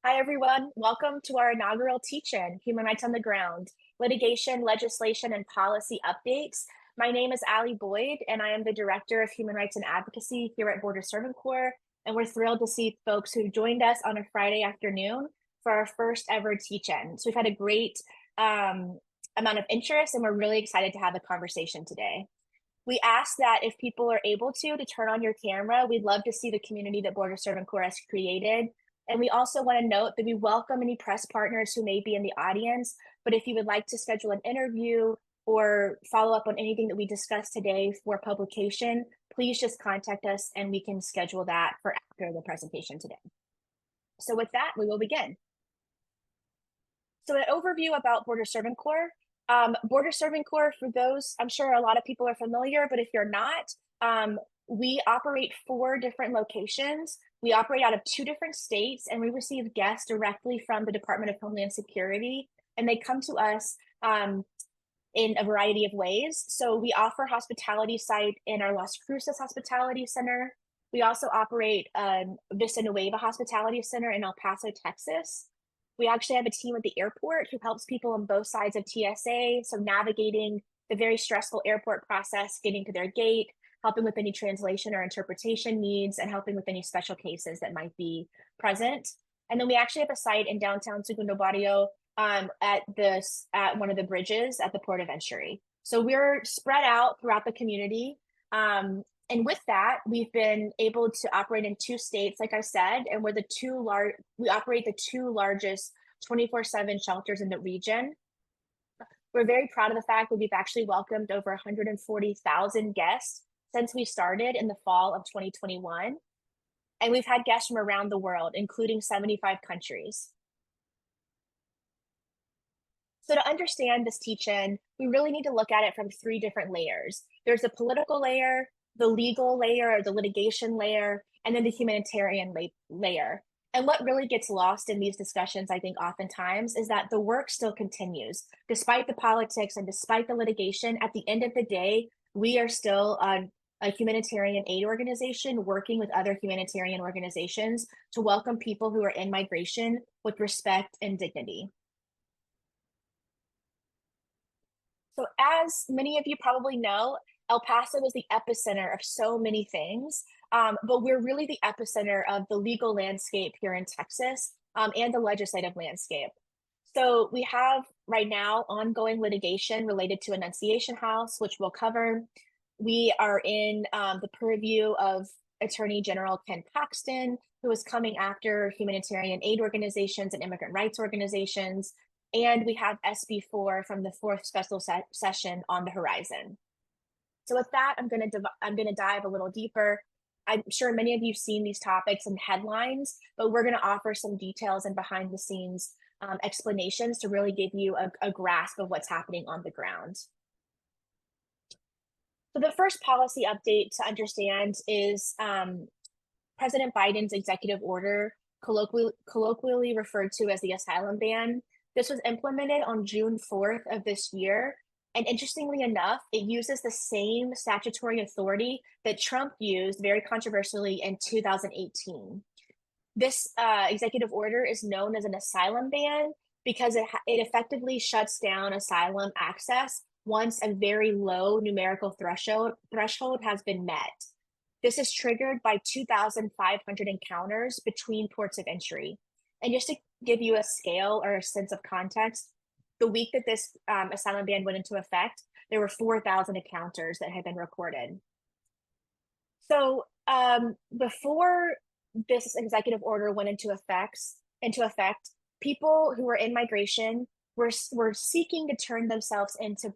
Hi, everyone. Welcome to our inaugural teach-in, Human Rights on the Ground, Litigation, Legislation, and Policy Updates. My name is Allie Boyd, and I am the Director of Human Rights and Advocacy here at Border Servant Corps. And we're thrilled to see folks who joined us on a Friday afternoon for our first ever teach-in. So we've had a great amount of interest, and we're really excited to have a conversation today. We ask that if people are able to turn on your camera. We'd love to see the community that Border Servant Corps has created. And we also want to note that we welcome any press partners who may be in the audience, but if you would like to schedule an interview or follow up on anything that we discussed today for publication, please just contact us and we can schedule that for after the presentation today. So with that, we will begin. So an overview about Border Servant Corps. Border Servant Corps, for those, I'm sure a lot of people are familiar, but if you're not, we operate 4 different locations. We operate out of 2 different states, and we receive guests directly from the Department of Homeland Security, and they come to us in a variety of ways. So we offer hospitality site in our Las Cruces Hospitality Center. We also operate Vista Nueva Hospitality Center in El Paso, Texas. We actually have a team at the airport who helps people on both sides of TSA, so navigating the very stressful airport process, getting to their gate, helping with any translation or interpretation needs, and helping with any special cases that might be present. And then we actually have a site in downtown Segundo Barrio at one of the bridges at the port of entry. So we're spread out throughout the community. And with that, we've been able to operate in 2 states, like I said, and we operate the 2 largest 24/7 shelters in the region. We're very proud of the fact that we've actually welcomed over 140,000 guests since we started in the fall of 2021. And we've had guests from around the world, including 75 countries. So to understand this teach-in, we really need to look at it from 3 different layers. There's the political layer, the legal layer or the litigation layer, and then the humanitarian layer. And what really gets lost in these discussions, I think oftentimes, is that the work still continues. Despite the politics and despite the litigation, at the end of the day, we are still a humanitarian aid organization working with other humanitarian organizations to welcome people who are in migration with respect and dignity. So as many of you probably know, El Paso is the epicenter of so many things, but we're really the epicenter of the legal landscape here in Texas and the legislative landscape. So we have right now ongoing litigation related to Annunciation House, which we'll cover. We are in the purview of Attorney General Ken Paxton, who is coming after humanitarian aid organizations and immigrant rights organizations. And we have SB4 from the 4th special session on the horizon. So with that, I'm going to dive a little deeper. I'm sure many of you have seen these topics and headlines, but we're going to offer some details and behind the scenes explanations to really give you a grasp of what's happening on the ground. So the first policy update to understand is President Biden's executive order, colloquially referred to as the asylum ban. This was implemented on June 4th of this year. And interestingly enough, it uses the same statutory authority that Trump used very controversially in 2018. This executive order is known as an asylum ban because it effectively shuts down asylum access once a very low numerical threshold has been met. This is triggered by 2,500 encounters between ports of entry. And just to give you a scale or a sense of context, the week that this asylum ban went into effect, there were 4,000 encounters that had been recorded. So before this executive order went into effect, people who were in migration were seeking to turn themselves into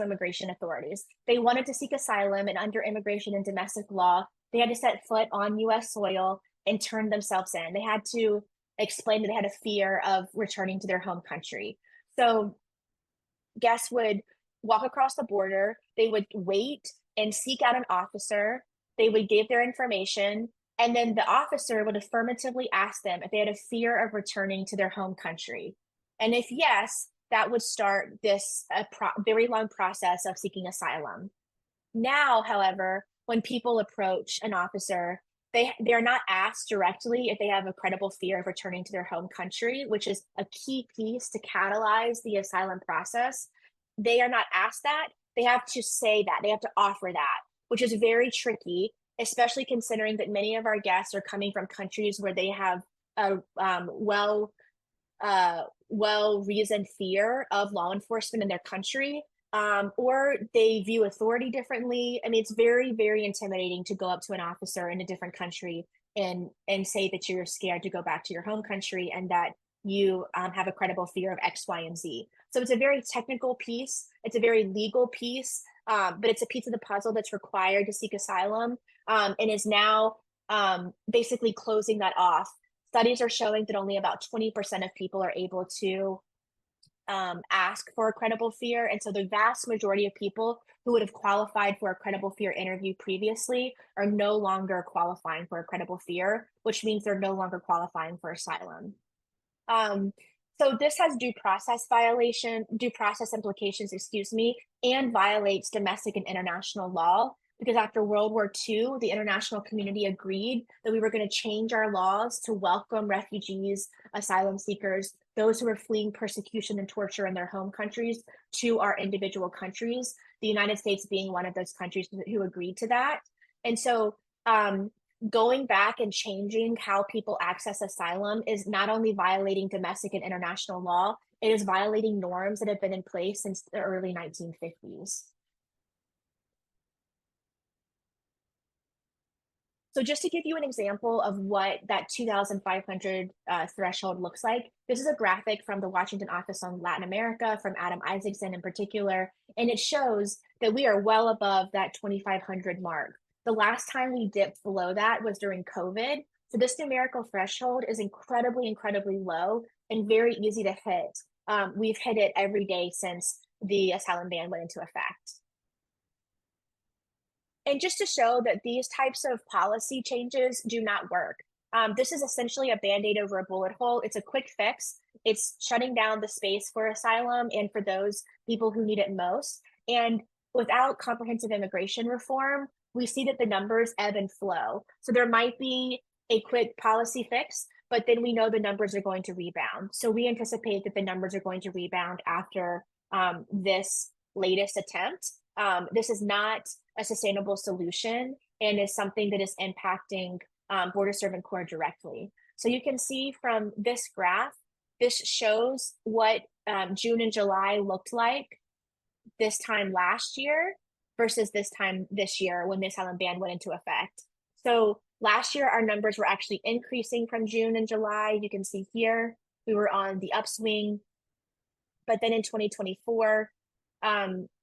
immigration authorities. They wanted to seek asylum, and under immigration and domestic law, they had to set foot on US soil and turn themselves in. They had to explain that they had a fear of returning to their home country. So guests would walk across the border, they would wait and seek out an officer, they would give their information, and then the officer would affirmatively ask them if they had a fear of returning to their home country. And if yes, that would start this very long process of seeking asylum. Now, however, when people approach an officer, they are not asked directly if they have a credible fear of returning to their home country, which is a key piece to catalyze the asylum process. They are not asked that. They have to say that. They have to offer that, which is very tricky, especially considering that many of our guests are coming from countries where they have a well-reasoned fear of law enforcement in their country, or they view authority differently. I mean, it's very, very intimidating to go up to an officer in a different country and say that you're scared to go back to your home country and that you have a credible fear of X, Y, and Z. So it's a very technical piece. It's a very legal piece, but it's a piece of the puzzle that's required to seek asylum, and is now basically closing that off. Studies are showing that only about 20% of people are able to ask for a credible fear. And so the vast majority of people who would have qualified for a credible fear interview previously are no longer qualifying for a credible fear, which means they're no longer qualifying for asylum. So this has due process implications, and violates domestic and international law, because after World War II, the international community agreed that we were going to change our laws to welcome refugees, asylum seekers, those who are fleeing persecution and torture in their home countries to our individual countries, the United States being one of those countries who agreed to that. And so going back and changing how people access asylum is not only violating domestic and international law, it is violating norms that have been in place since the early 1950s. So just to give you an example of what that 2,500 threshold looks like, this is a graphic from the Washington Office on Latin America, from Adam Isaacson in particular, and it shows that we are well above that 2,500 mark. The last time we dipped below that was during COVID. So this numerical threshold is incredibly, incredibly low and very easy to hit. We've hit it every day since the asylum ban went into effect. And just to show that these types of policy changes do not work. This is essentially a Band-Aid over a bullet hole. It's a quick fix. It's shutting down the space for asylum and for those people who need it most. And without comprehensive immigration reform, we see that the numbers ebb and flow. So there might be a quick policy fix, but then we know the numbers are going to rebound. So we anticipate that the numbers are going to rebound after this latest attempt. This is not a sustainable solution and is something that is impacting Border Servant Corps directly. So you can see from this graph, this shows what June and July looked like this time last year versus this time this year when the asylum ban went into effect. So last year, our numbers were actually increasing from June and July. You can see here, we were on the upswing. But then in 2024,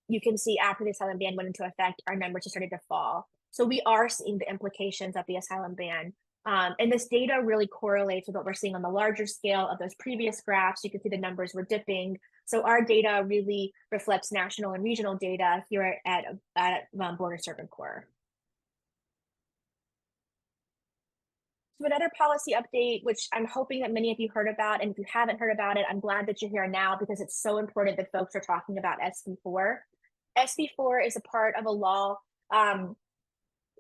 you can see after the asylum ban went into effect, our numbers have started to fall. So we are seeing the implications of the asylum ban. And this data really correlates with what we're seeing on the larger scale of those previous graphs. You can see the numbers were dipping. So our data really reflects national and regional data here at Border Servant Corps. So another policy update, which I'm hoping that many of you heard about, and if you haven't heard about it, I'm glad that you're here now because it's so important that folks are talking about SB4. SB4 is a part of a law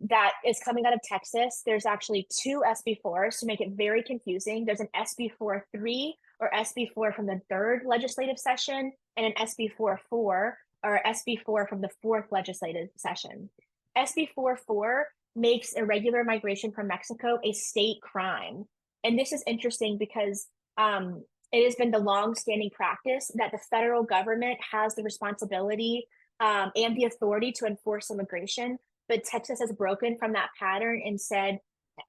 that is coming out of Texas. There's actually two SB4s to make it very confusing. There's an SB4-3 or SB4 from the third legislative session and an SB4-4 or SB4 from the fourth legislative session. SB4-4 makes irregular migration from Mexico a state crime. And this is interesting because it has been the long-standing practice that the federal government has the responsibility and the authority to enforce immigration. But Texas has broken from that pattern and said,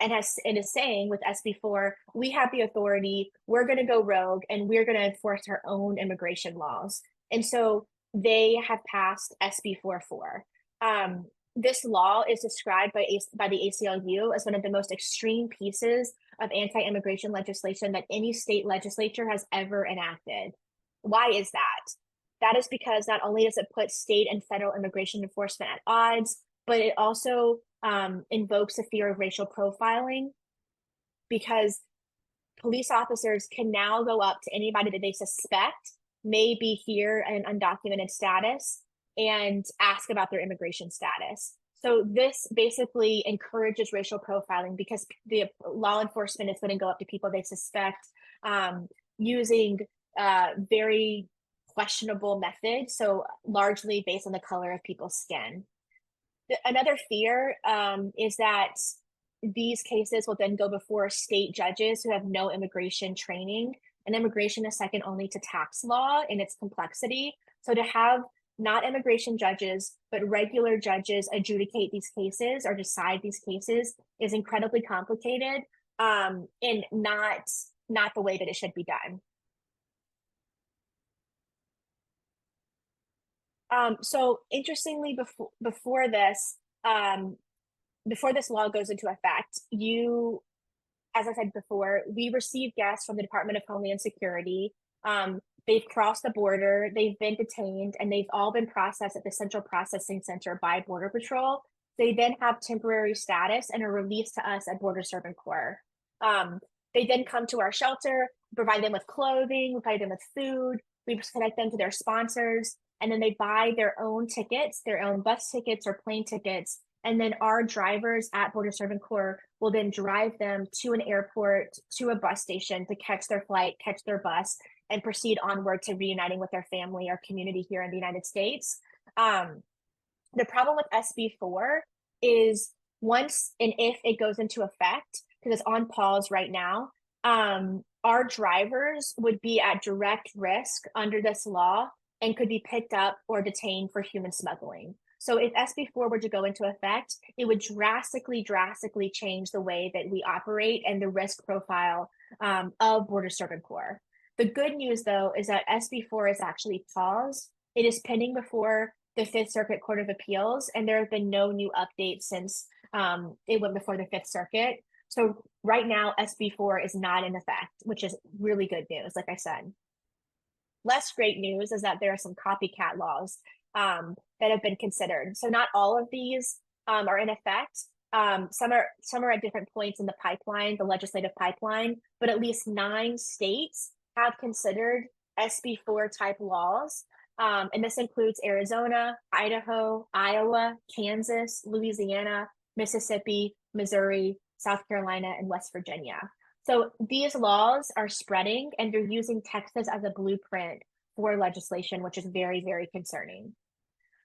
and is saying with SB4, we have the authority, we're going to go rogue, and we're going to enforce our own immigration laws. And so they have passed SB4-4. This law is described by the ACLU as one of the most extreme pieces of anti-immigration legislation that any state legislature has ever enacted. Why is that? That is because not only does it put state and federal immigration enforcement at odds, but it also invokes a fear of racial profiling, because police officers can now go up to anybody that they suspect may be here in undocumented status and ask about their immigration status. So this basically encourages racial profiling because the law enforcement is going to go up to people they suspect using very questionable methods, so largely based on the color of people's skin. Another fear is that these cases will then go before state judges who have no immigration training, and immigration is second only to tax law in its complexity. So to have not immigration judges, but regular judges adjudicate these cases or decide these cases is incredibly complicated and not the way that it should be done. So interestingly, um, before this law goes into effect, as I said before, we receive guests from the Department of Homeland Security. They've crossed the border, they've been detained, and they've all been processed at the Central Processing Center by Border Patrol. They then have temporary status and are released to us at Border Servant Corps. They then come to our shelter, provide them with clothing, provide them with food, we connect them to their sponsors, and then they buy their own tickets, their own bus tickets or plane tickets. And then our drivers at Border Servant Corps will then drive them to an airport, to a bus station to catch their flight, catch their bus, and proceed onward to reuniting with their family or community here in the United States. The problem with SB4 is once and if it goes into effect, because it's on pause right now, our drivers would be at direct risk under this law and could be picked up or detained for human smuggling. So if SB4 were to go into effect, it would drastically change the way that we operate and the risk profile of Border Servant Corps. The good news, though, is that SB4 is actually paused. It is pending before the Fifth Circuit Court of Appeals, and there have been no new updates since it went before the Fifth Circuit. So right now, SB4 is not in effect, which is really good news, like I said. Less great news is that there are some copycat laws that have been considered. So not all of these are in effect. Some are at different points in the pipeline, the legislative pipeline, but at least 9 states have considered SB4 type laws. And this includes Arizona, Idaho, Iowa, Kansas, Louisiana, Mississippi, Missouri, South Carolina, and West Virginia. So these laws are spreading and they're using Texas as a blueprint for legislation, which is very, very concerning.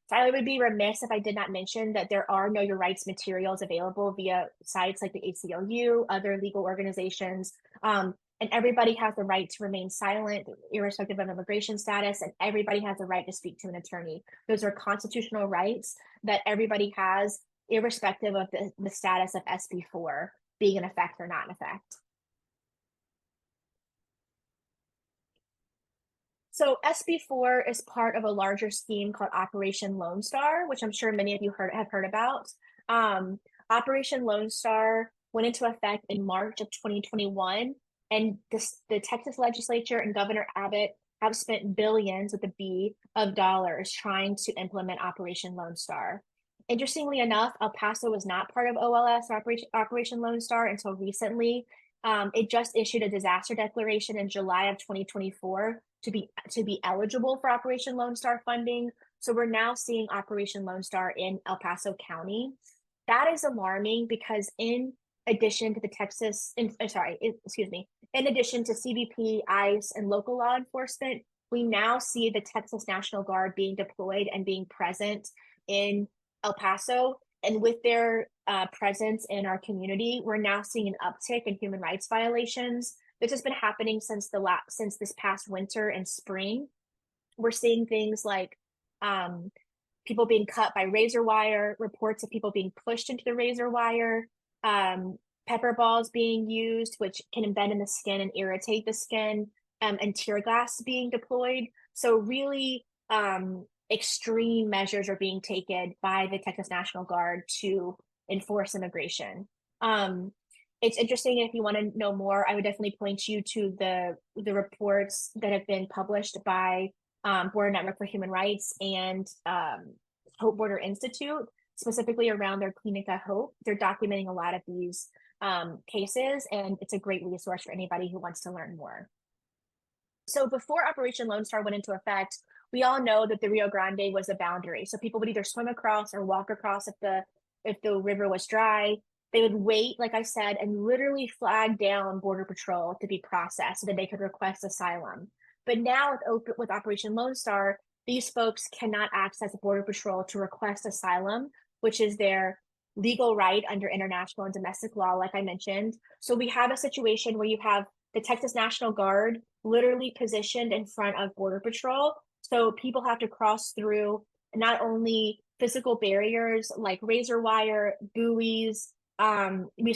So I would be remiss if I did not mention that there are Know Your Rights materials available via sites like the ACLU, other legal organizations, and everybody has the right to remain silent, irrespective of immigration status, and everybody has the right to speak to an attorney. Those are constitutional rights that everybody has, irrespective of the status of SB4 being in effect or not in effect. So SB4 is part of a larger scheme called Operation Lone Star, which I'm sure many of you have heard about. Operation Lone Star went into effect in March of 2021, and the Texas legislature and Governor Abbott have spent billions with a B of dollars trying to implement Operation Lone Star. Interestingly enough, El Paso was not part of OLS or Operation Lone Star until recently. It just issued a disaster declaration in July of 2024 to be eligible for Operation Lone Star funding. So we're now seeing Operation Lone Star in El Paso County. That is alarming because in addition to in addition to CBP, ICE, and local law enforcement, we now see the Texas National Guard being deployed and being present in El Paso. And with their presence in our community, we're now seeing an uptick in human rights violations. This has been happening since this past winter and spring. We're seeing things like people being cut by razor wire, reports of people being pushed into the razor wire, pepper balls being used, which can embed in the skin and irritate the skin, and tear gas being deployed. So really extreme measures are being taken by the Texas National Guard to enforce immigration. It's interesting. If you want to know more, I would definitely point you to the reports that have been published by Border Network for Human Rights and Hope Border Institute, specifically around their Clinica Hope. They're documenting a lot of these cases, and it's a great resource for anybody who wants to learn more. So before Operation Lone Star went into effect, we all know that the Rio Grande was a boundary. So people would either swim across or walk across if the if the river was dry. They would wait, like I said, and literally flag down Border Patrol to be processed so that they could request asylum. But now with Operation Lone Star, these folks cannot access Border Patrol to request asylum, which is their legal right under international and domestic law, like I mentioned. So we have a situation where you have the Texas National Guard literally positioned in front of Border Patrol. So people have to cross through not only physical barriers like razor wire, buoys. We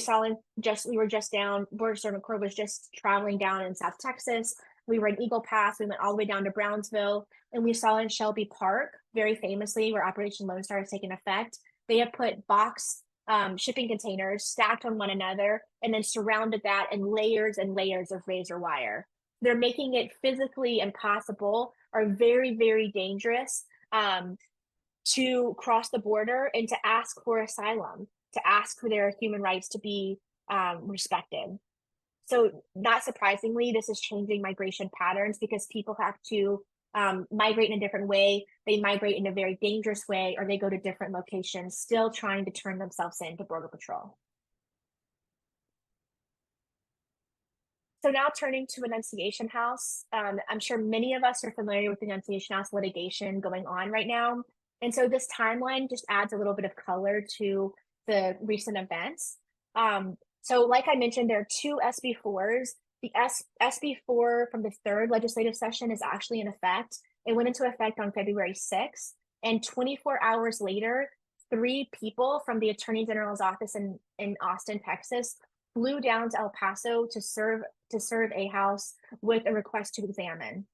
were just down, Border Patrol Corps was just traveling down in South Texas. We were in Eagle Pass. We went all the way down to Brownsville, and we saw in Shelby Park, very famously, where Operation Lone Star has taken effect. They have put box shipping containers stacked on one another and then surrounded that in layers and layers of razor wire. They're making it physically impossible or very, very dangerous to cross the border and to ask for asylum, to ask for their human rights to be respected. So not surprisingly, this is changing migration patterns because people have to migrate in a different way. They migrate in a very dangerous way, or they go to different locations, still trying to turn themselves into Border Patrol. So now turning to Annunciation House, I'm sure many of us are familiar with the Annunciation House litigation going on right now. And so this timeline just adds a little bit of color to the recent events. So like I mentioned, there are two SB4s. The SB4 from the third legislative session is actually in effect. It went into effect on February 6th. And 24 hours later, 3 people from the Attorney General's office in Austin, Texas, flew down to El Paso to serve a house with a request to examine.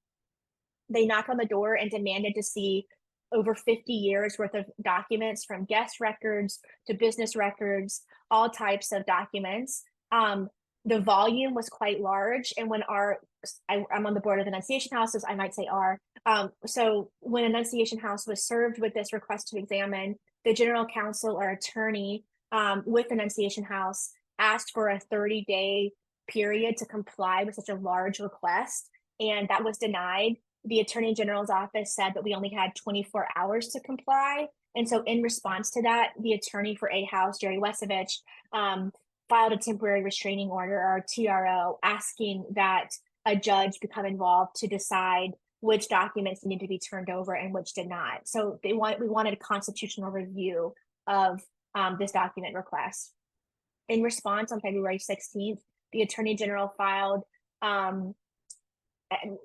They knocked on the door and demanded to see over 50 years worth of documents, from guest records to business records, all types of documents. The volume was quite large, and when I'm on the board of Annunciation Houses, I might say so when Annunciation House was served with this request to examine, the general counsel or attorney with Annunciation House asked for a 30-day period to comply with such a large request, and that was denied. The Attorney General's office said that we only had 24 hours to comply. And so in response to that, the attorney for A House, Jerry Wesevich, filed a temporary restraining order, or TRO, asking that a judge become involved to decide which documents need to be turned over and which did not. So we wanted a constitutional review of this document request. In response, on February 16th, the Attorney General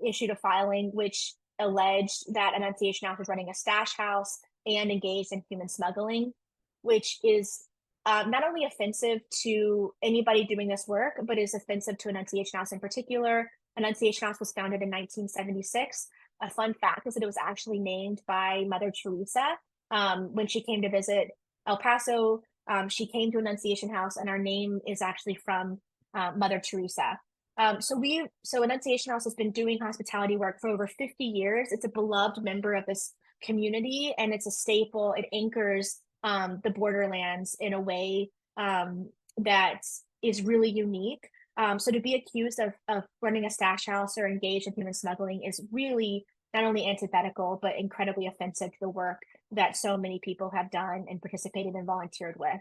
issued a filing which alleged that Annunciation House was running a stash house and engaged in human smuggling, which is not only offensive to anybody doing this work, but is offensive to Annunciation House in particular. Annunciation House was founded in 1976. A fun fact is that it was actually named by Mother Teresa. When she came to visit El Paso, she came to Annunciation House, and our name is actually from Mother Teresa. So Annunciation House has been doing hospitality work for over 50 years. It's a beloved member of this community, and it's a staple. It anchors the borderlands in a way that is really unique. So to be accused of running a stash house or engaged in human smuggling is really not only antithetical, but incredibly offensive to the work that so many people have done and participated and volunteered with.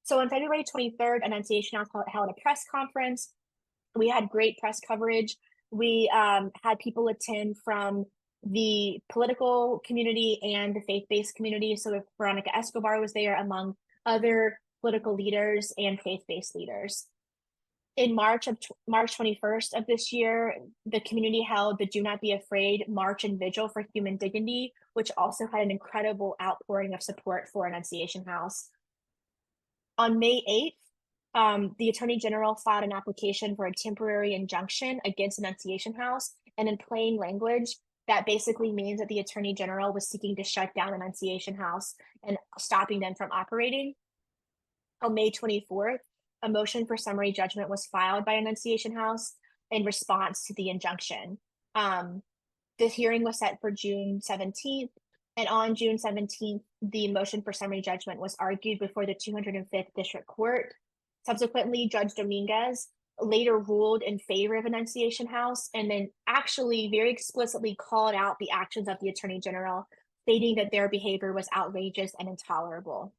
So on February 23rd, Annunciation House held a press conference. We had great press coverage. We had people attend from the political community and the faith-based community. So if Veronica Escobar was there, among other political leaders and faith-based leaders. In March 21st of this year, the community held the Do Not Be Afraid March and Vigil for Human Dignity, which also had an incredible outpouring of support for Annunciation House. On May 8th, the Attorney General filed an application for a temporary injunction against Annunciation House, and in plain language, that basically means that the Attorney General was seeking to shut down Annunciation House and stopping them from operating. On May 24th, a motion for summary judgment was filed by Annunciation House in response to the injunction. The hearing was set for June 17th, and on June 17th, the motion for summary judgment was argued before the 205th District Court. Subsequently, Judge Dominguez later ruled in favor of Annunciation House, and then actually very explicitly called out the actions of the Attorney General, stating that their behavior was outrageous and intolerable.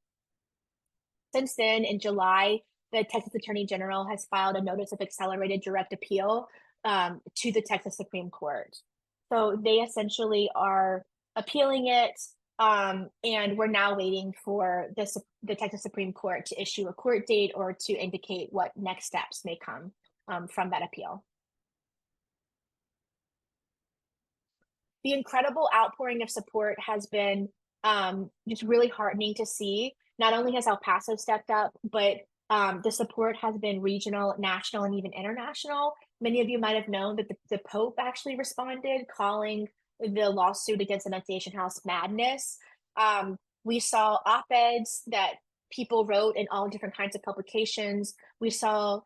Since then, in July, the Texas Attorney General has filed a notice of accelerated direct appeal to the Texas Supreme Court. So they essentially are appealing it, and we're now waiting for the Texas Supreme Court to issue a court date or to indicate what next steps may come from that appeal. The incredible outpouring of support has been just really heartening to see. Not only has El Paso stepped up, but the support has been regional, national, and even international. Many of you might have known that the Pope actually responded, calling the lawsuit against the Annunciation House madness. We saw op-eds that people wrote in all different kinds of publications. We saw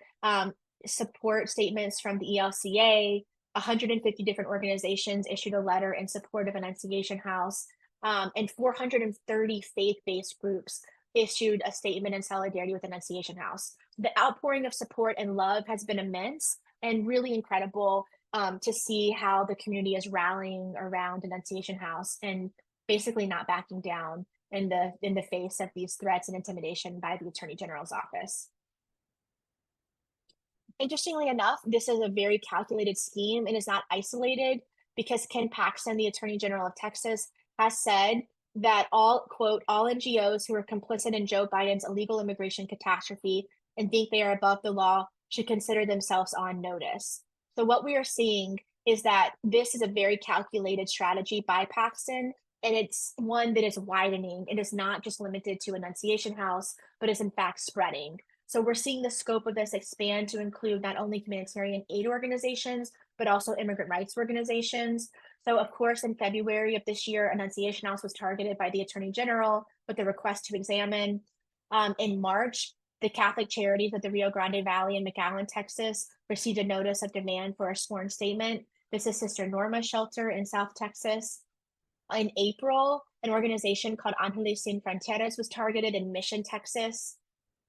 support statements from the ELCA. 150 different organizations issued a letter in support of Annunciation House, and 430 faith-based groups issued a statement in solidarity with Annunciation House. The outpouring of support and love has been immense and really incredible to see how the community is rallying around Annunciation House and basically not backing down in the face of these threats and intimidation by the Attorney General's office. Interestingly enough, this is a very calculated scheme and is not isolated, because Ken Paxton, the Attorney General of Texas, has said that all NGOs who are complicit in Joe Biden's illegal immigration catastrophe and think they are above the law should consider themselves on notice. So what we are seeing is that this is a very calculated strategy by Paxton, and it's one that is widening. It is not just limited to Annunciation House, but is in fact spreading. So we're seeing the scope of this expand to include not only humanitarian aid organizations, but also immigrant rights organizations. So of course, in February of this year, Annunciation House was targeted by the Attorney General with a request to examine. In March, the Catholic Charities of the Rio Grande Valley in McAllen, Texas, received a notice of demand for a sworn statement. This is Sister Norma's shelter in South Texas. In April, an organization called Ángeles Sin Fronteras was targeted in Mission, Texas.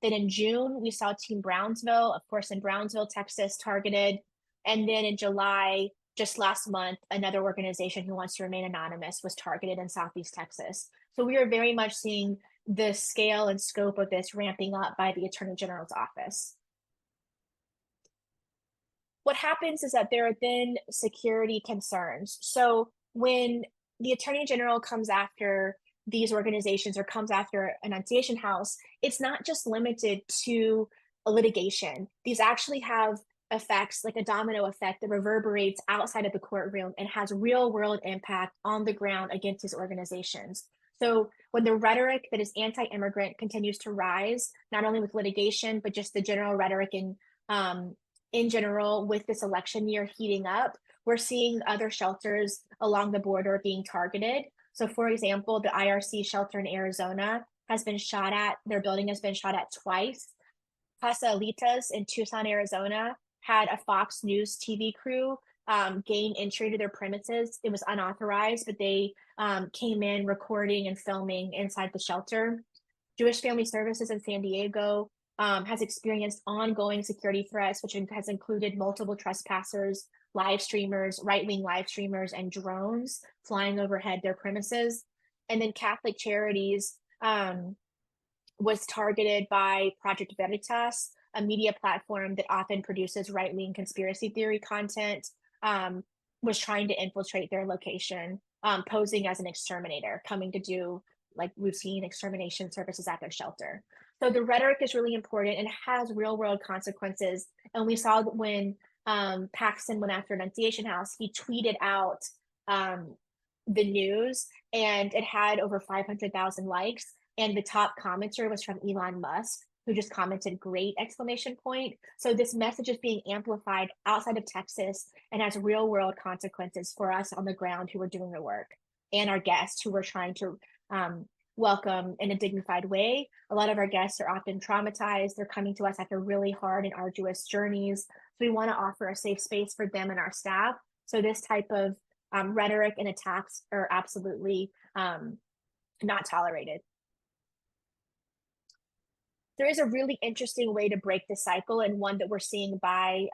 Then in June, we saw Team Brownsville, of course, in Brownsville, Texas, targeted. And then in July, just last month, another organization who wants to remain anonymous was targeted in Southeast Texas. So we are very much seeing the scale and scope of this ramping up by the Attorney General's office. What happens is that there are then security concerns. So when the Attorney General comes after these organizations or comes after Annunciation House, it's not just limited to a litigation. These actually have effects, like a domino effect that reverberates outside of the courtroom and has real world impact on the ground against these organizations. So when the rhetoric that is anti-immigrant continues to rise, not only with litigation, but just the general rhetoric in general with this election year heating up, we're seeing other shelters along the border being targeted. So for example, the IRC shelter in Arizona has been shot at, their building has been shot at twice. Casa Alitas in Tucson, Arizona had a Fox News TV crew gain entry to their premises. It was unauthorized, but they came in recording and filming inside the shelter. Jewish Family Services in San Diego has experienced ongoing security threats, which has included multiple trespassers, live streamers, right-wing live streamers, and drones flying overhead their premises. And then Catholic Charities was targeted by Project Veritas, a media platform that often produces right-wing conspiracy theory content, was trying to infiltrate their location, posing as an exterminator, coming to do like routine extermination services at their shelter. So the rhetoric is really important and has real world consequences. And we saw that when Paxton went after Annunciation House, he tweeted out the news, and it had over 500,000 likes. And the top commenter was from Elon Musk, who just commented, "Great!" exclamation point. So this message is being amplified outside of Texas and has real world consequences for us on the ground who are doing the work, and our guests who are trying to welcome in a dignified way. A lot of our guests are often traumatized. They're coming to us after really hard and arduous journeys. So we want to offer a safe space for them and our staff. So this type of rhetoric and attacks are absolutely not tolerated. There is a really interesting way to break the cycle, and one that we're seeing by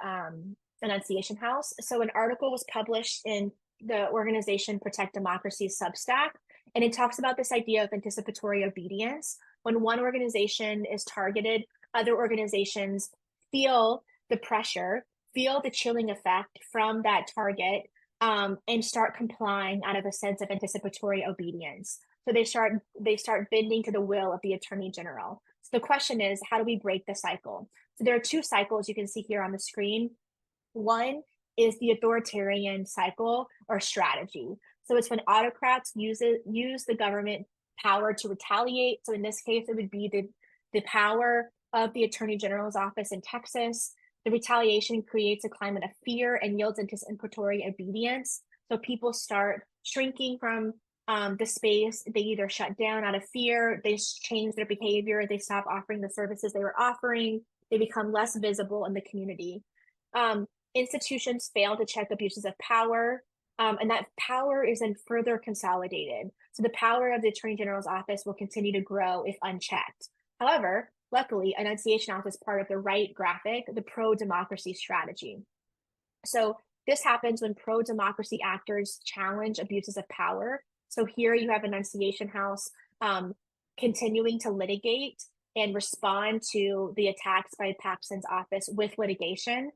Annunciation House. So an article was published in the organization Protect Democracy's Substack, and it talks about this idea of anticipatory obedience. When one organization is targeted, other organizations feel the pressure, feel the chilling effect from that target, and start complying out of a sense of anticipatory obedience. So they start bending to the will of the attorney general. So the question is, how do we break the cycle? So there are two cycles you can see here on the screen. One is the authoritarian cycle or strategy. So it's when autocrats use the government power to retaliate. So in this case, it would be the power of the attorney general's office in Texas. The retaliation creates a climate of fear and yields anticipatory obedience. So people start shrinking from the space. They either shut down out of fear, they change their behavior, they stop offering the services they were offering, they become less visible in the community. Institutions fail to check abuses of power, and that power is then further consolidated. So the power of the Attorney General's office will continue to grow if unchecked. However, luckily, Annunciation House is part of the right graphic, the pro-democracy strategy. So this happens when pro-democracy actors challenge abuses of power. So here you have Annunciation House continuing to litigate and respond to the attacks by Paxson's office with litigation.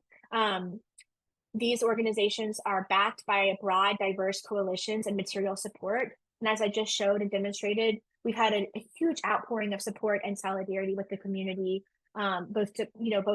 These organizations are backed by broad, diverse coalitions and material support. And as I just showed and demonstrated, we've had a huge outpouring of support and solidarity with the community, both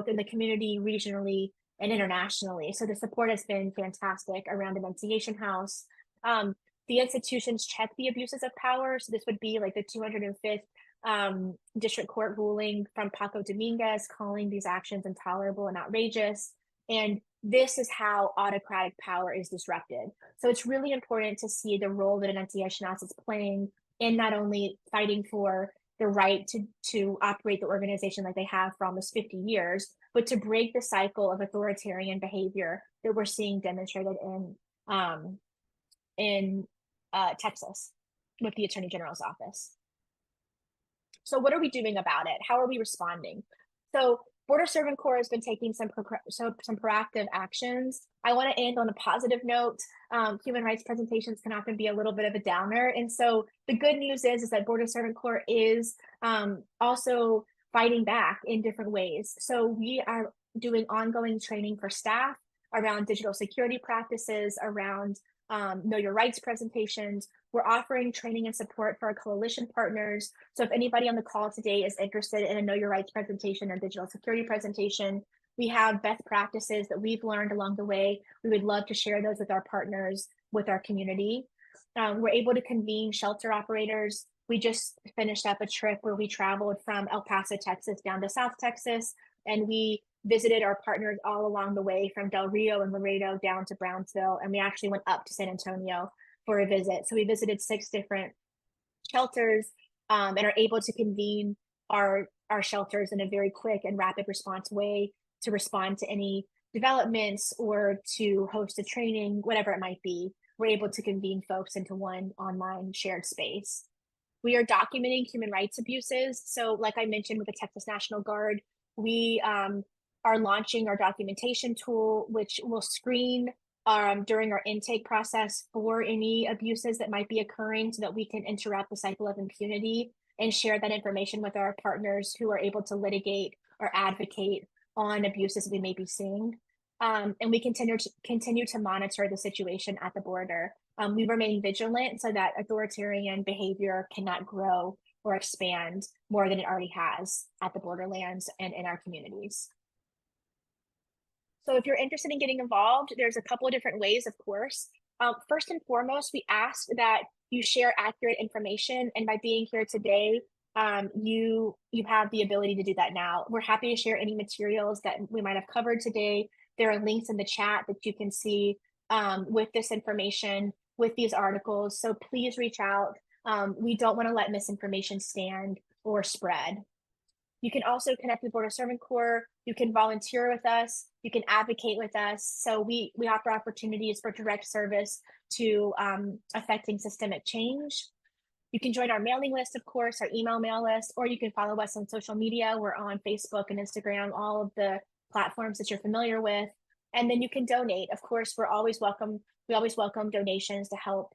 in the community, regionally, and internationally. So the support has been fantastic around Annunciation House. The institutions check the abuses of power. So this would be like the 205th district court ruling from Paco Dominguez calling these actions intolerable and outrageous. And this is how autocratic power is disrupted. So it's really important to see the role that Annunciation House is playing in not only fighting for the right to operate the organization like they have for almost 50 years, but to break the cycle of authoritarian behavior that we're seeing demonstrated in Texas with the Attorney General's office. So what are we doing about it? How are we responding? So Border Servant Corps has been taking some proactive actions. I want to end on a positive note. Human rights presentations can often be a little bit of a downer. And so the good news is that Border Servant Corps is also fighting back in different ways. So we are doing ongoing training for staff around digital security practices, around Know Your Rights presentations. We're offering training and support for our coalition partners. So if anybody on the call today is interested in a Know Your Rights presentation or digital security presentation, we have best practices that we've learned along the way. We would love to share those with our partners, with our community. We're able to convene shelter operators. We just finished up a trip where we traveled from El Paso, Texas down to South Texas, and we visited our partners all along the way from Del Rio and Laredo down to Brownsville, and we actually went up to San Antonio for a visit. So we visited 6 different shelters and are able to convene our shelters in a very quick and rapid response way to respond to any developments or to host a training, whatever it might be. We're able to convene folks into one online shared space. We are documenting human rights abuses. So like I mentioned with the Texas National Guard, we are launching our documentation tool, which will screen during our intake process for any abuses that might be occurring so that we can interrupt the cycle of impunity and share that information with our partners who are able to litigate or advocate on abuses we may be seeing. And we continue to monitor the situation at the border. We remain vigilant so that authoritarian behavior cannot grow or expand more than it already has at the borderlands and in our communities. So if you're interested in getting involved, there's a couple of different ways, of course. First and foremost, we ask that you share accurate information. And by being here today, you have the ability to do that now. We're happy to share any materials that we might have covered today. There are links in the chat that you can see with this information, with these articles. So please reach out. We don't want to let misinformation stand or spread. You can also connect with Border Servant Corps. You can volunteer with us. You can advocate with us. So we offer opportunities for direct service to affecting systemic change. You can join our mailing list, of course, our email mail list, or you can follow us on social media. We're on Facebook and Instagram, all of the platforms that you're familiar with. And then you can donate. Of course, we always welcome donations to help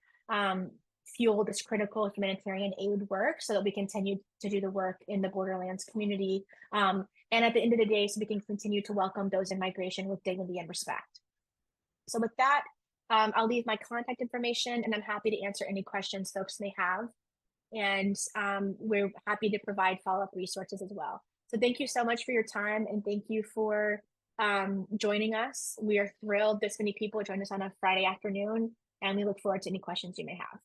fuel this critical humanitarian aid work so that we continue to do the work in the borderlands community. And at the end of the day, so we can continue to welcome those in migration with dignity and respect. So with that, I'll leave my contact information, and I'm happy to answer any questions folks may have. And we're happy to provide follow-up resources as well. So thank you so much for your time, and thank you for joining us. We are thrilled this many people joined us on a Friday afternoon, and we look forward to any questions you may have.